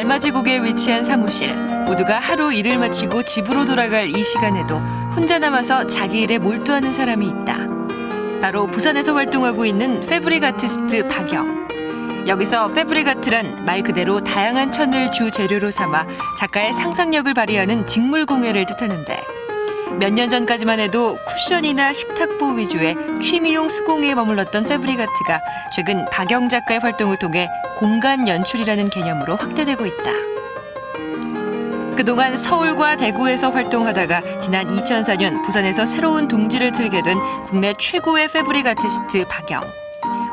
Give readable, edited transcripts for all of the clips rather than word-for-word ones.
알맞이곡에 위치한 사무실. 모두가 하루 일을 마치고 집으로 돌아갈 이 시간에도 혼자 남아서 자기 일에 몰두하는 사람이 있다. 바로 부산에서 활동하고 있는 패브릭 아티스트 박영. 여기서 패브릭 아트란 말 그대로 다양한 천을 주 재료로 삼아 작가의 상상력을 발휘하는 직물 공예를 뜻하는데, 몇 년 전까지만 해도 쿠션이나 식탁보 위주의 취미용 수공예에 머물렀던 패브릭 아트가 최근 박영 작가의 활동을 통해 공간 연출이라는 개념으로 확대되고 있다. 그동안 서울과 대구에서 활동하다가 지난 2004년 부산에서 새로운 둥지를 틀게 된 국내 최고의 패브릭 아티스트 박영.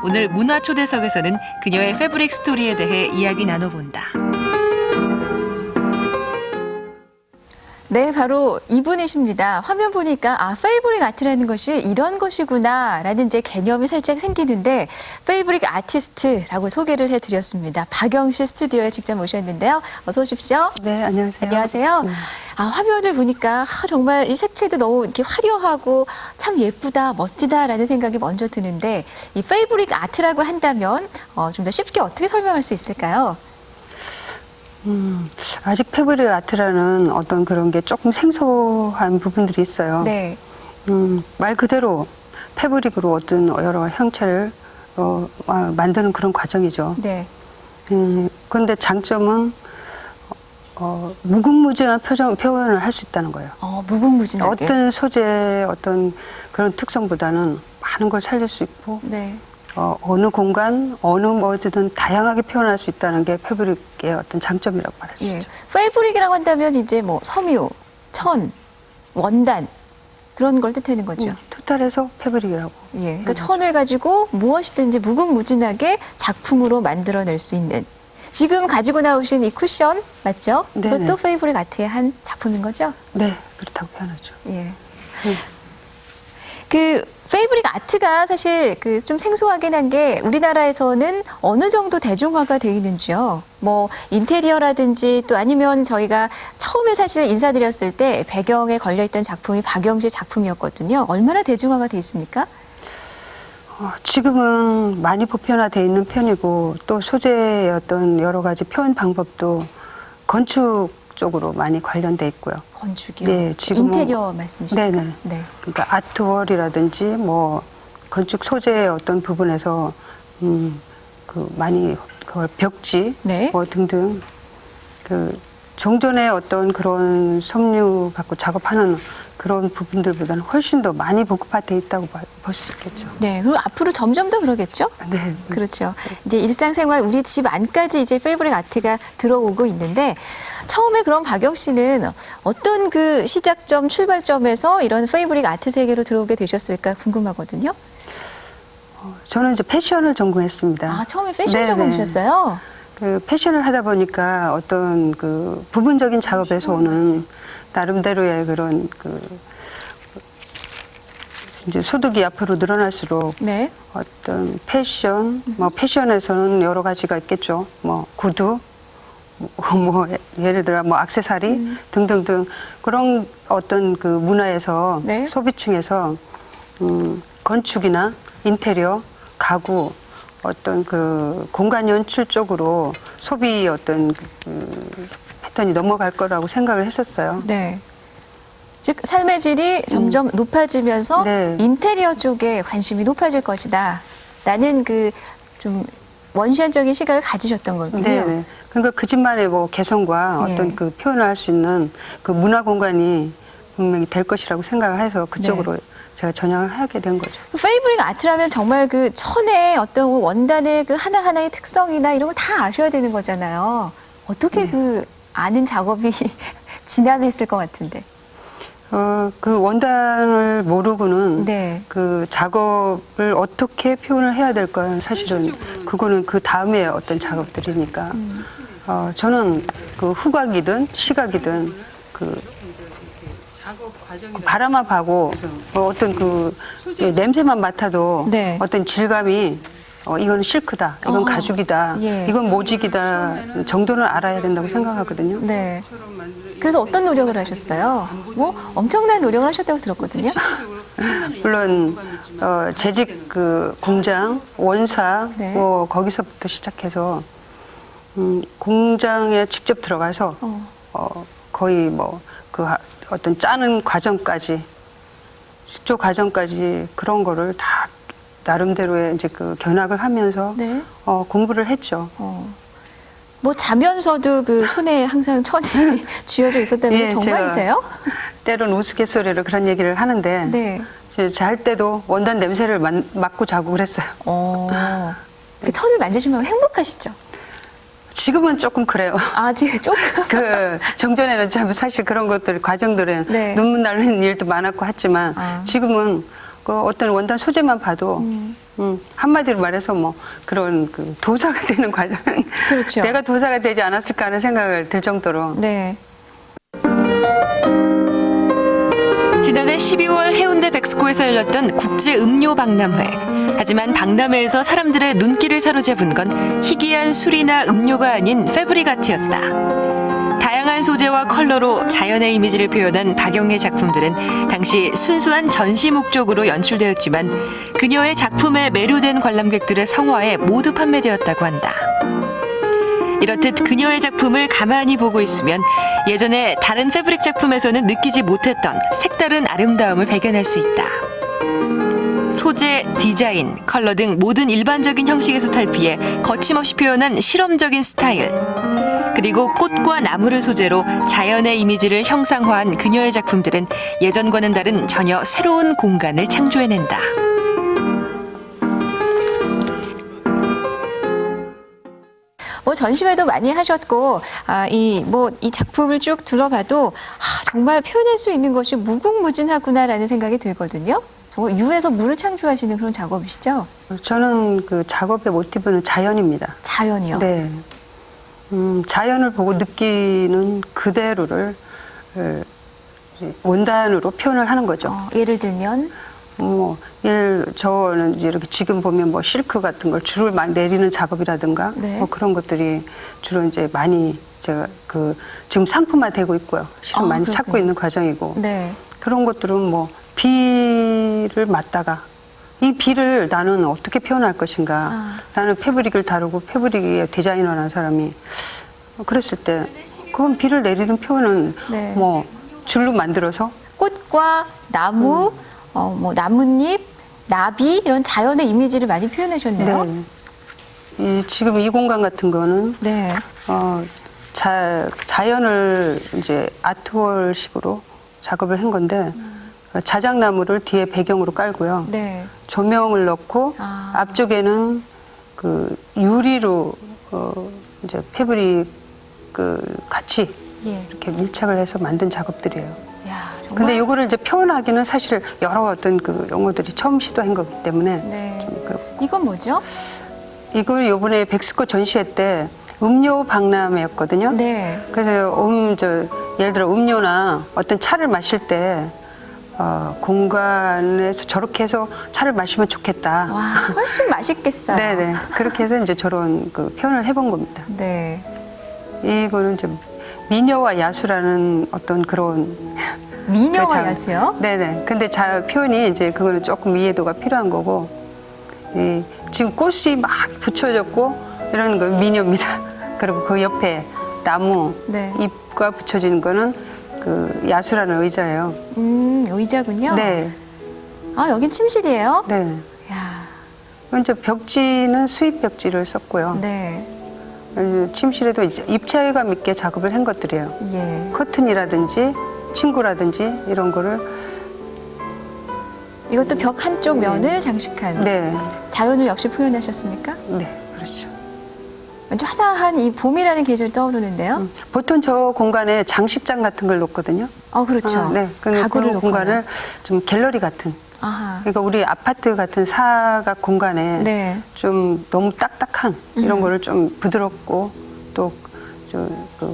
오늘 문화초대석에서는 그녀의 패브릭 스토리에 대해 이야기 나눠본다. 네, 바로 이분이십니다. 화면 보니까 패브릭 아트라는 것이 이런 것이구나라는 이제 개념이 살짝 생기는데, 패브릭 아티스트라고 소개를 해드렸습니다. 박영 씨 스튜디오에 직접 모셨는데요. 어서 오십시오. 네, 안녕하세요. 안녕하세요. 화면을 보니까 정말 이 색채도 너무 이렇게 화려하고 참 예쁘다, 멋지다라는 생각이 먼저 드는데, 이 패브릭 아트라고 한다면 좀 더 쉽게 어떻게 설명할 수 있을까요? 아직 패브릭 아트라는 어떤 그런 게 조금 생소한 부분들이 있어요. 네. 말 그대로 패브릭으로 어떤 여러 형체를 만드는 그런 과정이죠. 네. 그런데 장점은 무궁무진한 표현을 할 수 있다는 거예요. 무궁무진하게. 어떤 소재의 어떤 그런 특성보다는 많은 걸 살릴 수 있고, 네. 어느 공간, 어느 뭐든 다양하게 표현할 수 있다는 게 패브릭의 어떤 장점이라고 말할 수 있죠. 패브릭이라고 한다면 이제 뭐 섬유, 천, 원단 그런 걸 뜻하는 거죠. 토탈에서 패브릭이라고. 그러니까 천을 가지고 무엇이든지 무궁무진하게 작품으로 만들어낼 수 있는. 지금 가지고 나오신 이 쿠션 맞죠? 네네. 그것도 패브릭 아트의 한 작품인 거죠? 네, 그렇다고 표현하죠. 그 패브릭 아트가 사실 그 좀 생소하긴 한 게 우리나라에서는 어느 정도 대중화가 돼 있는지요. 뭐 인테리어라든지 또 아니면 저희가 처음에 사실 인사드렸을 때 배경에 걸려있던 작품이 박영 씨 작품이었거든요. 얼마나 대중화가 돼 있습니까? 지금은 많이 보편화돼 있는 편이고, 또 소재의 어떤 여러 가지 표현 방법도 건축 쪽으로 많이 관련돼 있고요. 건축이요? 네, 지금은 인테리어 말씀이십니까? 네네. 네. 그러니까 아트월이라든지 뭐 건축 소재의 어떤 부분에서 많이 그걸 벽지 네. 뭐 등등 그 종전의 어떤 그런 섬유 갖고 작업하는 그런 부분들보다는 훨씬 더 많이 보급화돼 있다고 볼 수 있겠죠. 네, 그리고 앞으로 점점 더 그러겠죠? 네. 그렇죠. 이제 일상생활 우리 집 안까지 이제 패브릭 아트가 들어오고 있는데, 처음에 그럼 박영 씨는 어떤 그 시작점, 출발점에서 이런 패브릭 아트 세계로 들어오게 되셨을까 궁금하거든요. 저는 이제 패션을 전공했습니다. 처음에 패션 네네. 전공이셨어요? 그 패션을 하다 보니까 어떤 그 부분적인 작업에서 오는 나름대로의 그런 이제 소득이 앞으로 늘어날수록 네. 어떤 패션, 뭐 패션에서는 여러 가지가 있겠죠. 뭐 구두, 뭐 예를 들어 뭐 액세서리 등등등 그런 어떤 그 문화에서 네. 소비층에서 건축이나 인테리어, 가구 어떤 그 공간 연출 쪽으로 소비 어떤 패턴이 넘어갈 거라고 생각을 했었어요. 네. 즉 삶의 질이 점점 높아지면서 네. 인테리어 쪽에 관심이 높아질 것이다. 라는 그 좀 원시한적인 시각을 가지셨던 거군요. 네. 그러니까 그 집만의 뭐 개성과 네. 어떤 그 표현을 할 수 있는 그 문화 공간이 분명히 될 것이라고 생각을 해서 그쪽으로 제가 전향을 하게 된 거죠. 패브릭 아트라면 정말 그 천의 어떤 원단의 그 하나하나의 특성이나 이런 걸 다 아셔야 되는 거잖아요. 어떻게 그 아는 작업이 지난했을 것 같은데. 그 원단을 모르고는 네. 그 작업을 어떻게 표현을 해야 될까 사실은 그거는 그 다음에 어떤 작업들이니까 저는 그 후각이든 시각이든 그 바라만 봐고 어떤 그 냄새만 맡아도 네. 어떤 질감이 이건 실크다, 이건 가죽이다, 예. 이건 모직이다 정도는 알아야 된다고 생각하거든요. 네. 그래서 어떤 노력을 하셨어요? 뭐 엄청난 노력을 하셨다고 들었거든요. 물론 재직 그 공장, 원사 네. 뭐 거기서부터 시작해서 공장에 직접 들어가서 거의 뭐 그 어떤 짜는 과정까지 식조 과정까지 그런 거를 다 나름대로의 이제 그 견학을 하면서 네. 공부를 했죠. 뭐 자면서도 그 손에 항상 천이 쥐어져 있었다면 예, 정말이세요? 때론 우스갯소리로 그런 얘기를 하는데 네. 이제 잘 때도 원단 냄새를 맡고 자고 그랬어요. 그 천을 만지시면 행복하시죠? 지금은 조금 그래요. 아, 지금 조금. 그 정전에는 참 사실 그런 것들 과정들은 네. 눈물 나는 일도 많았고 했지만 지금은 그 어떤 원단 소재만 봐도 한마디로 말해서 뭐 그런 그 도사가 되는 과정. 그렇죠. 내가 도사가 되지 않았을까 하는 생각을 들 정도로. 네. 지난해 12월 해운대 백스코에서 열렸던 국제 음료 박람회. 하지만 박람회에서 사람들의 눈길을 사로잡은 건 희귀한 술이나 음료가 아닌 패브리가트였다. 다양한 소재와 컬러로 자연의 이미지를 표현한 박영의 작품들은 당시 순수한 전시 목적으로 연출되었지만 그녀의 작품에 매료된 관람객들의 성화에 모두 판매되었다고 한다. 이렇듯 그녀의 작품을 가만히 보고 있으면 예전에 다른 패브릭 작품에서는 느끼지 못했던 색다른 아름다움을 발견할 수 있다. 소재, 디자인, 컬러 등 모든 일반적인 형식에서 탈피해 거침없이 표현한 실험적인 스타일. 그리고 꽃과 나무를 소재로 자연의 이미지를 형상화한 그녀의 작품들은 예전과는 다른 전혀 새로운 공간을 창조해낸다. 뭐 전시회도 많이 하셨고, 이 작품을 쭉 둘러봐도, 정말 표현할 수 있는 것이 무궁무진하구나라는 생각이 들거든요. 정말 유에서 물을 창조하시는 그런 작업이시죠? 저는 그 작업의 모티브는 자연입니다. 자연이요. 네. 자연을 보고 느끼는 그대로를 원단으로 표현을 하는 거죠. 예를 들면, 저는 이렇게 지금 보면 뭐 실크 같은 걸 줄을 막 내리는 작업이라든가 네. 뭐 그런 것들이 주로 이제 많이 제가 그 지금 상품화되고 있고요. 실은 많이 그렇군요. 찾고 있는 과정이고 네. 그런 것들은 뭐 비를 맞다가 이 비를 나는 어떻게 표현할 것인가. 나는 패브릭을 다루고 패브릭의 디자이너라는 사람이 그랬을 때 그건 비를 내리는 표현은 네. 뭐 줄로 만들어서 꽃과 나무, 나뭇잎, 나비 이런 자연의 이미지를 많이 표현하셨네요. 지금 이 공간 같은 거는 네. 자연을 이제 아트월식으로 작업을 한 건데 자작나무를 뒤에 배경으로 깔고요. 네. 조명을 넣고 앞쪽에는 그 유리로 이제 패브릭 그 같이 예. 이렇게 밀착을 해서 만든 작업들이에요. 야, 정말. 근데 이거를 이제 표현하기는 사실 여러 어떤 그 용어들이 처음 시도한 거기 때문에 네. 좀 그렇고. 이건 뭐죠? 이걸 이번에 백스코 전시회 때 음료 박람회였거든요. 네. 그래서 예를 들어 음료나 어떤 차를 마실 때 공간에서 저렇게 해서 차를 마시면 좋겠다. 와, 훨씬 맛있겠어요. 네네. 그렇게 해서 이제 저런 그 표현을 해본 겁니다. 네. 이거는 좀 미녀와 야수라는 어떤 그런 미녀와 그 야수요? 네네. 근데 표현이 이제 그거는 조금 이해도가 필요한 거고, 지금 꽃이 막 붙여졌고 이런 거 미녀입니다. 그리고 그 옆에 나무 네. 잎과 붙여진 거는 그 야수라는 의자예요. 의자군요. 네. 여긴 침실이에요? 네. 야, 이제 벽지는 수입 벽지를 썼고요. 네. 침실에도 이제 입체감 있게 작업을 한 것들이에요. 예. 커튼이라든지 친구라든지 이런 거를 이것도 벽 한쪽 면을 장식한 네, 자연을 역시 표현하셨습니까? 네, 그렇죠. 완전 화사한 이 봄이라는 계절이 떠오르는데요. 보통 저 공간에 장식장 같은 걸 놓거든요. 그렇죠. 네, 근데 가구를 그런 놓거나. 공간을 좀 갤러리 같은. 아하. 그러니까 우리 아파트 같은 사각 공간에 네. 좀 너무 딱딱한 이런 거를 좀 부드럽고 또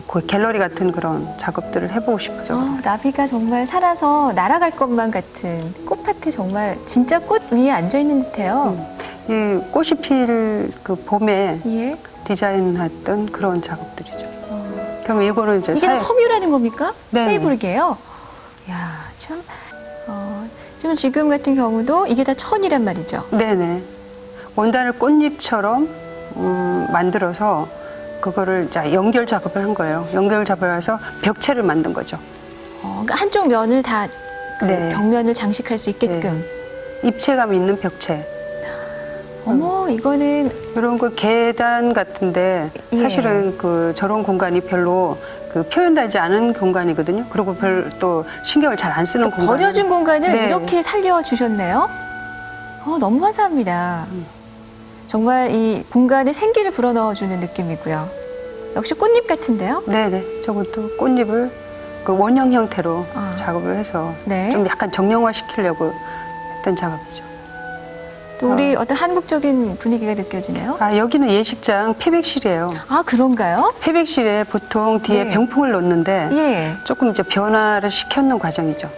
그 갤러리 같은 그런 작업들을 해보고 싶어죠. 나비가 정말 살아서 날아갈 것만 같은 꽃밭에 정말 진짜 꽃 위에 앉아 있는 듯해요. 이 꽃이 필 그 봄에 예. 디자인했던 그런 작업들이죠. 그럼 이거는 이제 이게 다 섬유라는 겁니까? 네. 페이블게요. 야, 참. 좀 지금 같은 경우도 이게 다 천이란 말이죠. 네네. 원단을 꽃잎처럼 만들어서 그거를 자 연결 작업을 한 거예요. 연결 작업을 해서 벽체를 만든 거죠. 그러니까 한쪽 면을 다 그 네. 벽면을 장식할 수 있게끔. 입체감 있는 벽체. 어머, 이거는 이런 거 계단 같은데 예. 사실은 그 저런 공간이 별로 그 표현되지 않은 공간이거든요. 그리고 별 또 신경을 잘 안 쓰는 공간. 버려진 공간을 네. 이렇게 살려주셨네요. 너무 화사합니다. 정말 이 공간에 생기를 불어넣어주는 느낌이고요. 역시 꽃잎 같은데요? 네네. 저것도 꽃잎을 그 원형 형태로 아. 작업을 해서 네. 좀 약간 정형화 시키려고 했던 작업이죠. 또 우리 어떤 한국적인 분위기가 느껴지네요. 아, 여기는 예식장 폐백실이에요. 아, 그런가요? 폐백실에 보통 뒤에 네. 병풍을 놓는데 예. 조금 이제 변화를 시켰는 과정이죠.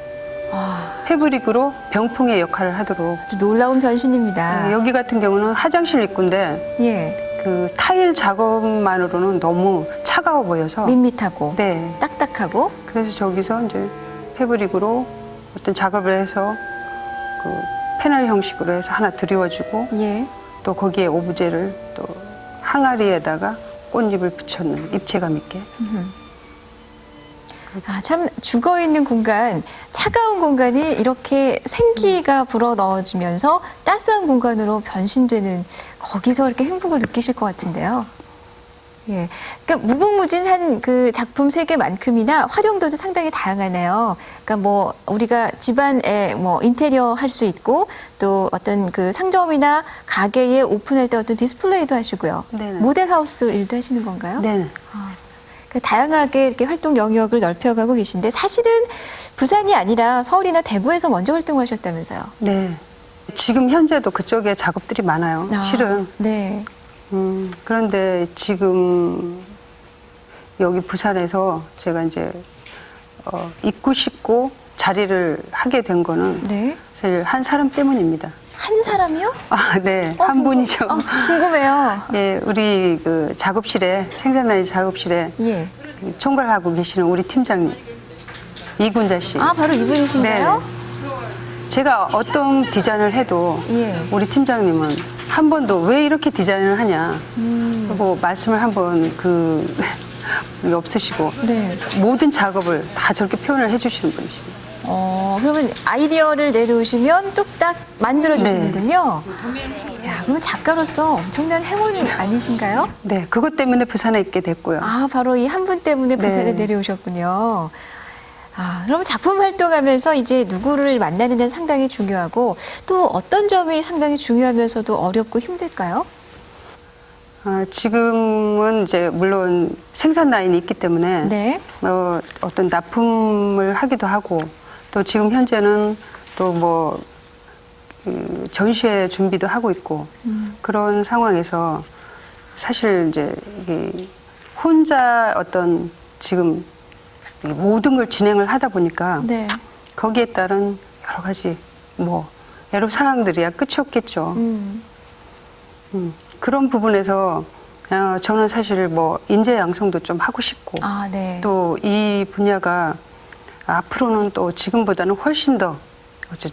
아, 패브릭으로 병풍의 역할을 하도록. 아주 놀라운 변신입니다. 여기 같은 경우는 화장실 입구인데 예. 그 타일 작업만으로는 너무 차가워 보여서 밋밋하고 네. 딱딱하고. 그래서 저기서 이제 패브릭으로 어떤 작업을 해서 그 패널 형식으로 해서 하나 드리워주고 예. 또 거기에 오브제를 또 항아리에다가 꽃잎을 붙였는 입체감 있게. 아, 참 죽어 있는 공간, 차가운 공간이 이렇게 생기가 불어 넣어지면서 따스한 공간으로 변신되는, 거기서 이렇게 행복을 느끼실 것 같은데요. 예. 그러니까 무궁무진한 그 작품 세계만큼이나 활용도도 상당히 다양하네요. 그러니까 뭐 우리가 집안에 뭐 인테리어 할 수 있고 또 어떤 그 상점이나 가게에 오픈할 때 어떤 디스플레이도 하시고요. 네네. 모델하우스 일도 하시는 건가요? 네. 그 다양하게 이렇게 활동 영역을 넓혀가고 계신데 사실은 부산이 아니라 서울이나 대구에서 먼저 활동하셨다면서요? 네. 지금 현재도 그쪽에 작업들이 많아요. 실은. 네. 그런데 지금 여기 부산에서 제가 이제 있고 싶고 자리를 하게 된 거는 네. 사실 한 사람 때문입니다. 한 사람이요? 아, 네. 한 분이죠. 궁금해요. 예, 우리 그 작업실에, 생산라인 작업실에 예. 총괄하고 계시는 우리 팀장님, 이군자 씨. 아, 바로 이분이신가요? 제가 어떤 디자인을 해도 예. 우리 팀장님은 한 번도 왜 이렇게 디자인을 하냐. 그리고 말씀을 한번 우리 없으시고 네. 모든 작업을 다 저렇게 표현을 해주시는 분이십니다. 그러면 아이디어를 내놓으시면 뚝딱 만들어주시는군요. 야, 그러면 작가로서 엄청난 행운 아니신가요? 네, 그것 때문에 부산에 있게 됐고요. 아, 바로 이 한 분 때문에 부산에 네. 내려오셨군요. 아, 그럼 작품 활동하면서 이제 누구를 만나는 데는 상당히 중요하고 또 어떤 점이 상당히 중요하면서도 어렵고 힘들까요? 지금은 이제 물론 생산 라인이 있기 때문에 네. 어떤 납품을 하기도 하고 또 지금 현재는 또 뭐 전시회 준비도 하고 있고 그런 상황에서 사실 이제 이게 혼자 어떤 지금 모든 걸 진행을 하다 보니까 네. 거기에 따른 여러 가지 뭐 여러 상황들이야 끝이 없겠죠. 그런 부분에서 저는 사실 뭐 인재 양성도 좀 하고 싶고 아, 네. 또 이 분야가 앞으로는 또 지금보다는 훨씬 더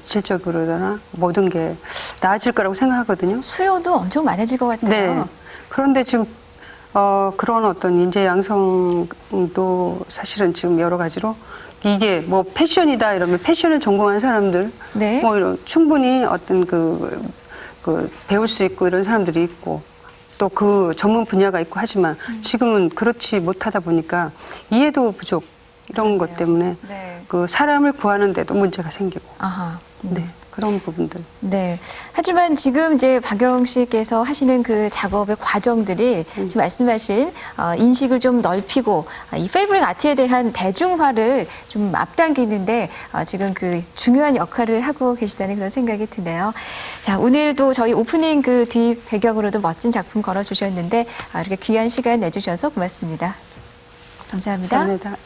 질적으로나 모든 게 나아질 거라고 생각하거든요. 수요도 엄청 많아질 것 같아요. 네. 그런데 지금 그런 어떤 인재 양성도 사실은 지금 여러 가지로 이게 뭐 패션이다 이러면 패션을 전공한 사람들 네. 뭐 이런 충분히 어떤 배울 수 있고 이런 사람들이 있고 또 그 전문 분야가 있고 하지만 지금은 그렇지 못하다 보니까 이해도 부족 이런 것 때문에 네. 그 사람을 구하는데도 문제가 생기고 아하. 네 그런 부분들. 네. 하지만 지금 이제 박영 씨께서 하시는 그 작업의 과정들이 지금 말씀하신 인식을 좀 넓히고 이 패브릭 아트에 대한 대중화를 좀 앞당기는데 지금 그 중요한 역할을 하고 계시다는 그런 생각이 드네요. 자, 오늘도 저희 오프닝 그 뒤 배경으로도 멋진 작품 걸어주셨는데 이렇게 귀한 시간 내주셔서 고맙습니다. 감사합니다. 감사합니다.